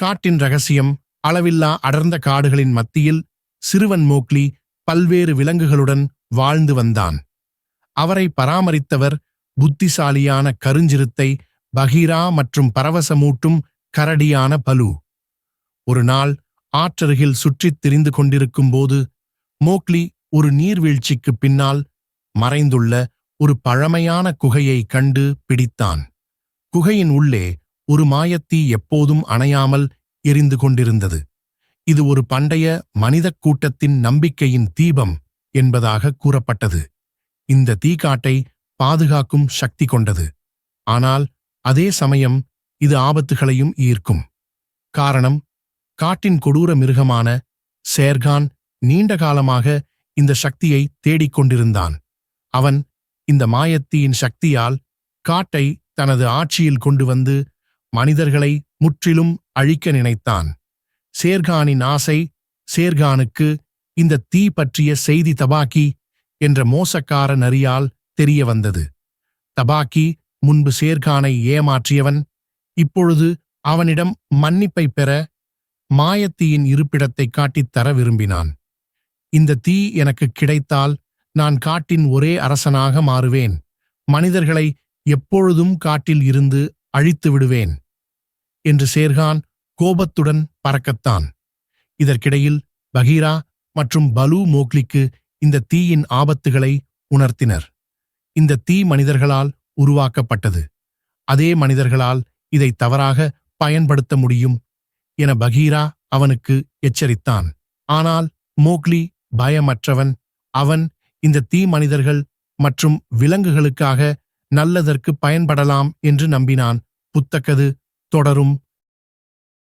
காட்டின் ரகசியம். அளவில்லா அடர்ந்த காடுகளின் மத்தியில் சிறுவன் மோக்லி பல்வேறு விலங்குகளுடன் வாழ்ந்து வந்தான். அவரை பராமரித்தவர் புத்திசாலியான கருஞ்சிறுத்தை பகீரா மற்றும் பரவசமூட்டும் கரடியான பலு. ஒரு நாள் ஆற்றருகில் சுற்றித் திரிந்து கொண்டிருக்கும்போது மோக்லி ஒரு நீர்வீழ்ச்சிக்குப் பின்னால் மறைந்துள்ள ஒரு பழமையான குகையை கண்டு பிடித்தான். குகையின் உள்ளே ஒரு மாயத்தீ எப்போதும் அணையாமல் எரிந்து கொண்டிருந்தது. இது ஒரு பண்டைய மனிதக் கூட்டத்தின் நம்பிக்கையின் தீபம் என்பதாக கூறப்பட்டது. இந்த தீக்காட்டை பாதுகாக்கும் சக்தி கொண்டது. ஆனால் அதே சமயம் இது ஆபத்துகளையும் ஈர்க்கும். காரணம், காட்டின் கொடூர மிருகமான சேர்கான் நீண்ட காலமாக இந்த சக்தியை தேடிக்கொண்டிருந்தான். அவன் இந்த மாயத்தீயின் சக்தியால் காட்டை தனது ஆட்சியில் கொண்டு வந்து மனிதர்களை முற்றிலும் அழிக்க நினைத்தான். சேர்கானின் ஆசை. சேர்கானுக்கு இந்த தீ பற்றிய செய்தி தபாக்கி என்ற மோசக்கார நரியால் தெரிய வந்தது. தபாக்கி முன்பு சேர்கானை ஏமாற்றியவன். இப்பொழுது அவனிடம் மன்னிப்பை பெற மாயத்தீயின் இருப்பிடத்தை காட்டித் தர விரும்பினான். இந்த தீ எனக்கு கிடைத்தால் நான் காட்டின் ஒரே அரசனாக மாறுவேன். மனிதர்களை எப்பொழுதும் காட்டில் இருந்து அழித்து விடுவேன் என்று சேர்கான் கோபத்துடன் பறக்கத்தான். இதற்கிடையில் பகீரா மற்றும் பலு மோக்லிக்கு இந்த தீயின் ஆபத்துகளை உணர்த்தினர். இந்த தீ மனிதர்களால் உருவாக்கப்பட்டது. அதே மனிதர்களால் இதை தவறாக பயன்படுத்த முடியும் என பகீரா அவனுக்கு எச்சரித்தான். ஆனால் மோக்லி பயமற்றவன். அவன் இந்த தீ மனிதர்கள் மற்றும் விலங்குகளுக்காக நல்லதற்கு பயன்படலாம் என்று நம்பினான். புத்தகது தொடரும்.